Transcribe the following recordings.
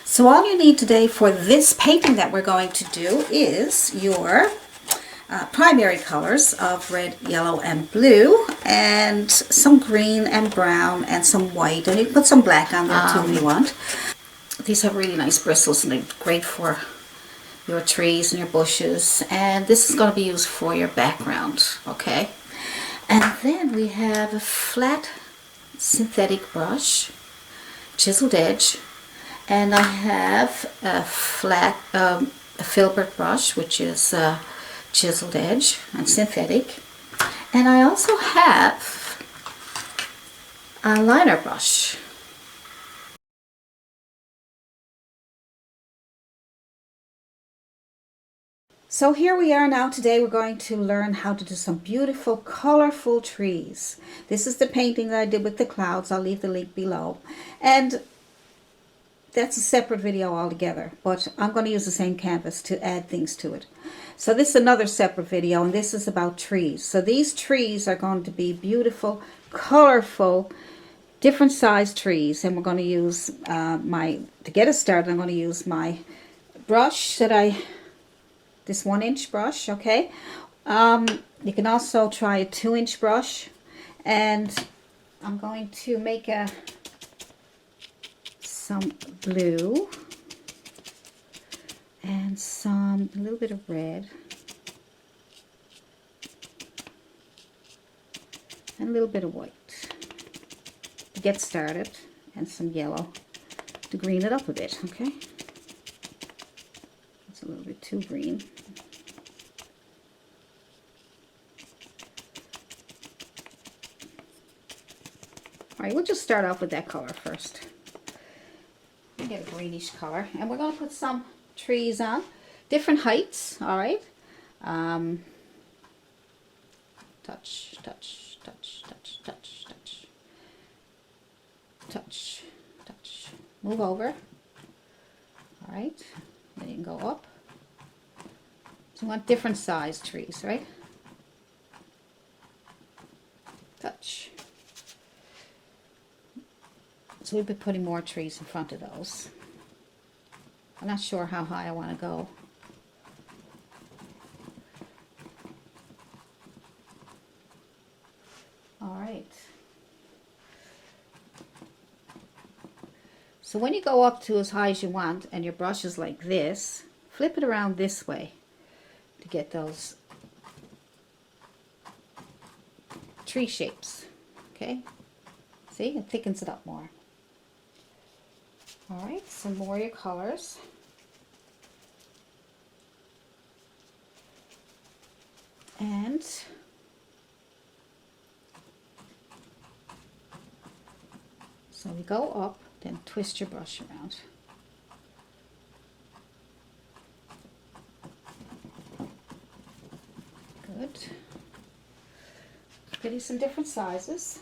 So all you need today for this painting that we're going to do is your primary colors of red, yellow, and blue, and some green and brown and some white, and you can put some black on there too if you want. These have really nice bristles and they're great for your trees and your bushes, and this is going to be used for your background, okay? And then we have a flat synthetic brush, chiseled edge, and I have a flat a Filbert brush, which is chiseled edge and synthetic, and I also have a liner brush. So here we are now. Today we're going to learn how to do some beautiful colorful trees. This is the painting that I did with the clouds. I'll leave the link below, and that's a separate video altogether, but I'm going to use the same canvas to add things to it. So this is another separate video, and this is about trees. So these trees are going to be beautiful, colorful, different size trees, and we're going to use to get us started, I'm going to use my brush this 1-inch brush, okay? You can also try a 2-inch brush, and I'm going to make some blue and a little bit of red and a little bit of white to get started, and some yellow to green it up a bit, okay? It's a little bit too green. All right, we'll just start off with that color first. Get a greenish color, and we're going to put some trees on different heights. All right, touch, touch, touch, touch, touch, touch, touch, touch. Move over. All right, then you can go up. So you want different size trees, right? Touch. So we'll be putting more trees in front of those. I'm not sure how high I want to go. All right. So when you go up to as high as you want, and your brush is like this, flip it around this way to get those tree shapes. Okay? See, it thickens it up more. All right, some more of your colors. And so we go up, then twist your brush around. Good. Getting some different sizes.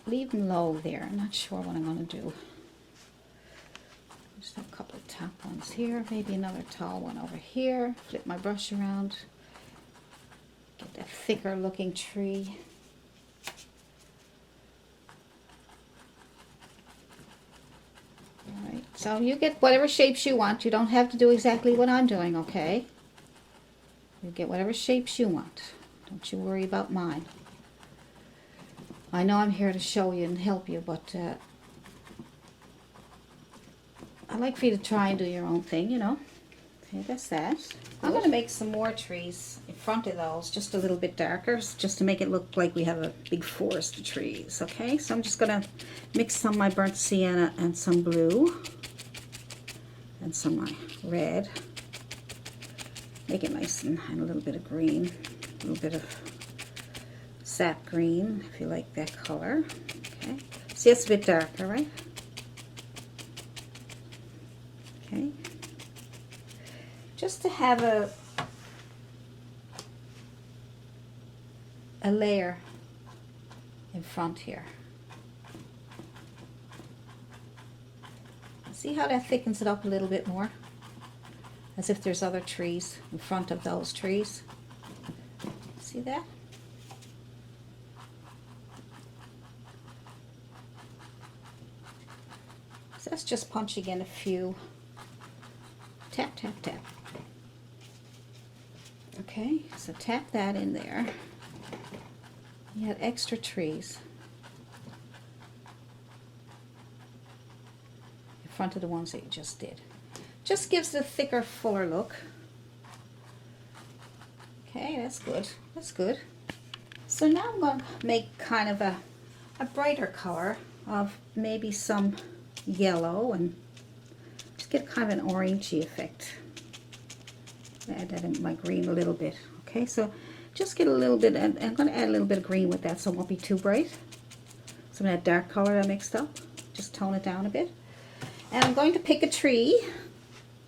Leave them low there. I'm not sure what I'm going to do. Just a couple of top ones here, maybe another tall one over here. Flip my brush around. Get that thicker looking tree. Alright, so you get whatever shapes you want. You don't have to do exactly what I'm doing, okay? You get whatever shapes you want. Don't you worry about mine. I know I'm here to show you and help you, but I'd like for you to try and do your own thing, you know. Okay, that's that. I'm going to make some more trees in front of those, just a little bit darker, just to make it look like we have a big forest of trees, okay? So I'm just going to mix some of my burnt sienna and some blue and some of my red. Make it nice and a little bit of green, a little bit of sap green, if you like that color. Okay, see, it's a bit darker, right? Okay, just to have a layer in front here. See how that thickens it up a little bit more, as if there's other trees in front of those trees. See that? That's just punching in a few. Tap, tap, tap. Okay, so tap that in there. You had extra trees in front of the ones that you just did. Just gives it a thicker, fuller look. Okay, that's good. That's good. So now I'm going to make kind of a brighter color of maybe some yellow and just get kind of an orangey effect. Add that in my green a little bit. Okay, so just get a little bit, and I'm going to add a little bit of green with that so it won't be too bright. Some of that dark color I mixed up. Just tone it down a bit. And I'm going to pick a tree,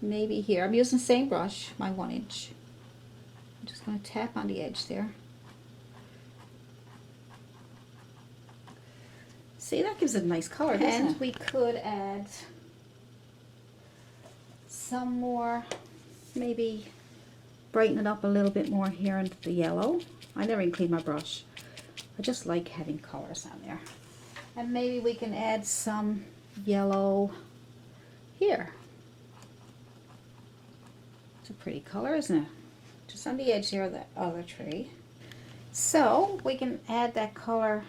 maybe here. I'm using the same brush, my 1-inch. I'm just going to tap on the edge there. See, that gives it a nice color, doesn't it? And we could add some more, maybe brighten it up a little bit more here into the yellow. I never even clean my brush. I just like having colors on there. And maybe we can add some yellow here. It's a pretty color, isn't it? Just on the edge here of that other tree. So we can add that color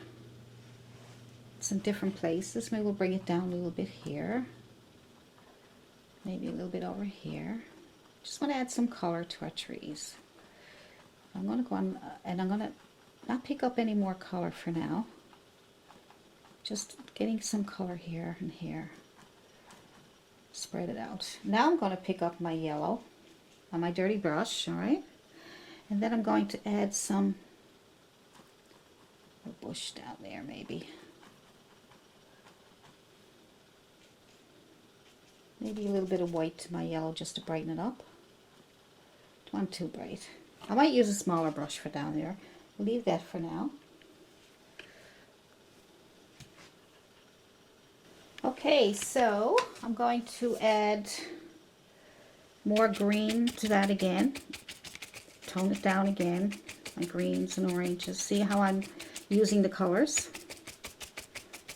some different places. Maybe we'll bring it down a little bit here. Maybe a little bit over here. Just want to add some color to our trees. I'm going to go on, and I'm going to not pick up any more color for now. Just getting some color here and here. Spread it out. Now I'm going to pick up my yellow on my dirty brush, all right? And then I'm going to add some a bush down there maybe. Maybe a little bit of white to my yellow just to brighten it up. Don't want too bright. I might use a smaller brush for down there. We'll leave that for now. Okay, so I'm going to add more green to that again. Tone it down again. My greens and oranges. See how I'm using the colors?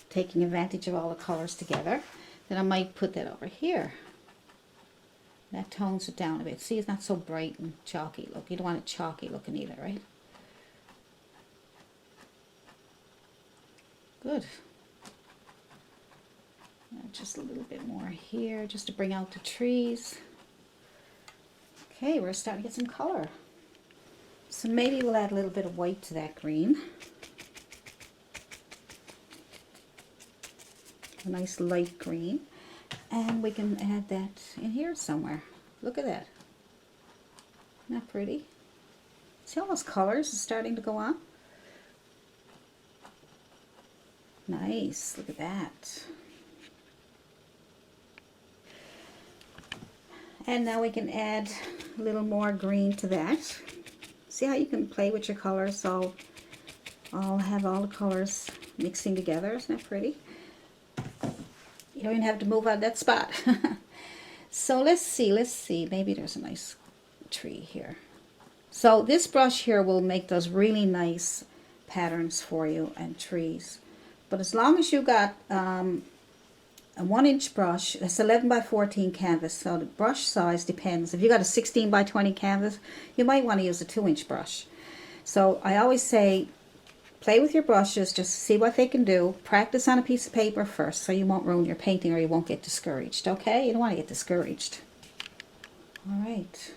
Taking advantage of all the colors together. Then I might put that over here. That tones it down a bit. See, it's not so bright and chalky look. You don't want it chalky looking either, right? Good. Just a little bit more here, just to bring out the trees. Okay, we're starting to get some color. So maybe we'll add a little bit of white to that green. A nice light green. And we can add that in here somewhere. Look at that. Isn't that pretty? See all those colors are starting to go on? Nice, look at that. And now we can add a little more green to that. See how you can play with your colors, so I'll have all the colors mixing together. Isn't that pretty? You don't even have to move out of that spot. So let's see. Maybe there's a nice tree here. So this brush here will make those really nice patterns for you and trees. But as long as you got a 1-inch brush, it's 11 by 14 canvas, so the brush size depends. If you got a 16 by 20 canvas, you might want to use a 2-inch brush. So I always say, play with your brushes, just see what they can do. Practice on a piece of paper first so you won't ruin your painting or you won't get discouraged, okay? You don't want to get discouraged. All right.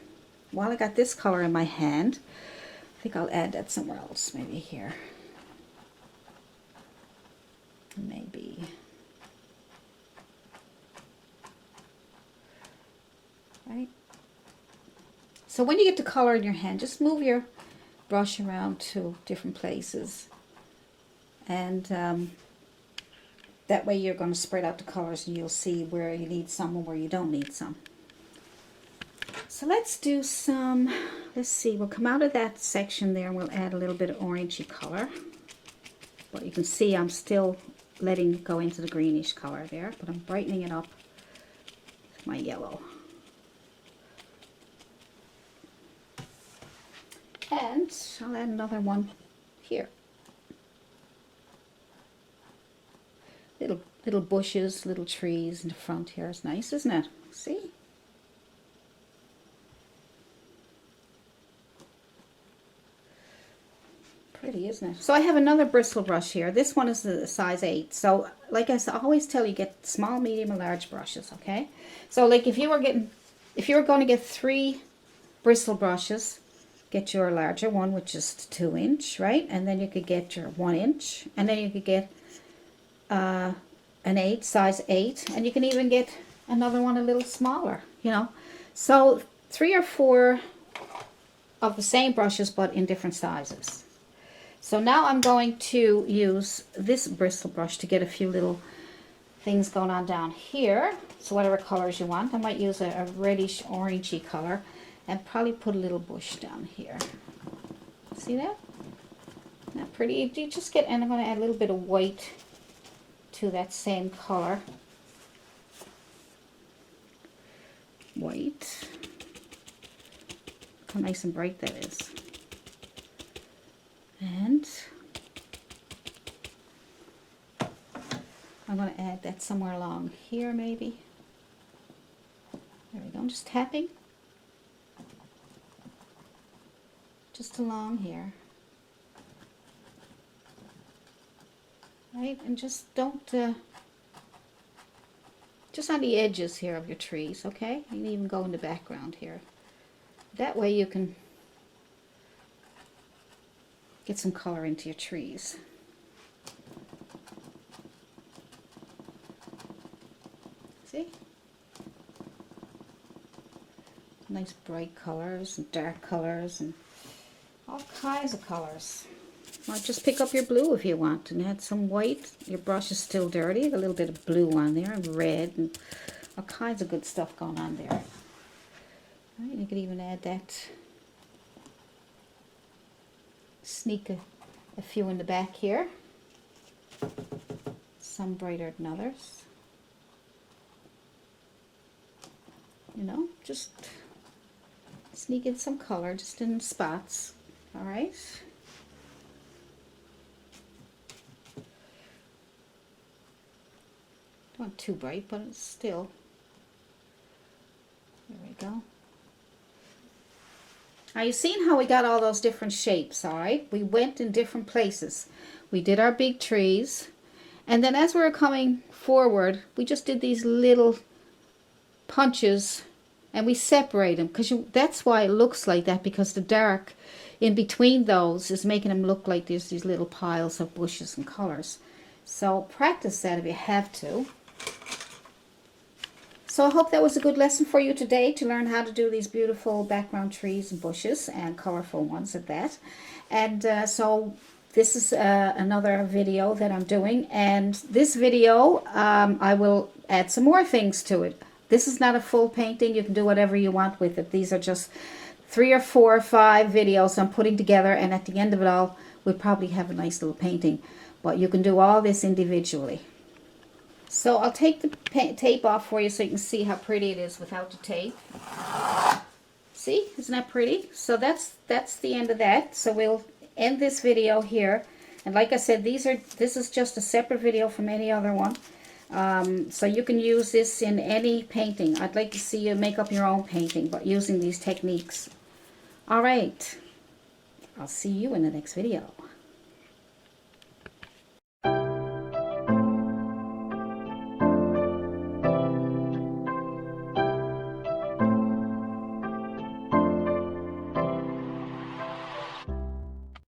While I got this color in my hand, I think I'll add that somewhere else, maybe here. Maybe. Right? So when you get the color in your hand, just move your brush around to different places. And that way you're going to spread out the colors and you'll see where you need some and where you don't need some. So let's do some, let's see, we'll come out of that section there and we'll add a little bit of orangey color. But you can see I'm still letting it go into the greenish color there, but I'm brightening it up with my yellow. And I'll add another one here. little bushes, little trees in the front here. It's nice, isn't it? See? Pretty, isn't it? So I have another bristle brush here. This one is the size 8. So like I always tell you, get small, medium, and large brushes, okay? So like if you were going to get 3 bristle brushes, get your larger one, which is 2 inch, right? And then you could get your 1 inch, and then you could get an 8, size 8, and you can even get another one a little smaller, you know. So 3 or 4 of the same brushes, but in different sizes. So now I'm going to use this bristle brush to get a few little things going on down here. So whatever colors you want. I might use a reddish orangey color and probably put a little bush down here. See that? Isn't that pretty? You just get, and I'm going to add a little bit of white to that same color. White. Look how nice and bright that is. And I'm going to add that somewhere along here maybe. There we go. I'm just tapping. Just along here. Right? And just don't, just on the edges here of your trees, okay? You can even go in the background here. That way you can get some color into your trees. See? Nice bright colors and dark colors and all kinds of colors. Or just pick up your blue if you want and add some white. Your brush is still dirty. A little bit of blue on there and red and all kinds of good stuff going on there. All right, you could even add that. Sneak a few in the back here. Some brighter than others. You know, just sneak in some color just in spots. All right. Don't want too bright, but it's still. There we go. Now you've seen how we got all those different shapes, all right? We went in different places. We did our big trees, and then as we were coming forward, we just did these little punches, and we separate them, because that's why it looks like that, because the dark in between those is making them look like there's these little piles of bushes and colors. So practice that if you have to. So I hope that was a good lesson for you today to learn how to do these beautiful background trees and bushes and colorful ones at that. And so this is another video that I'm doing, and this video I will add some more things to it. This is not a full painting. You can do whatever you want with it. These are just 3 or 4 or 5 videos I'm putting together, and at the end of it all we'll probably have a nice little painting. But you can do all this individually. So I'll take the tape off for you so you can see how pretty it is without the tape. See, isn't that pretty? So that's the end of that. So we'll end this video here. And like I said, this is just a separate video from any other one. So you can use this in any painting. I'd like to see you make up your own painting, but using these techniques. All right. I'll see you in the next video.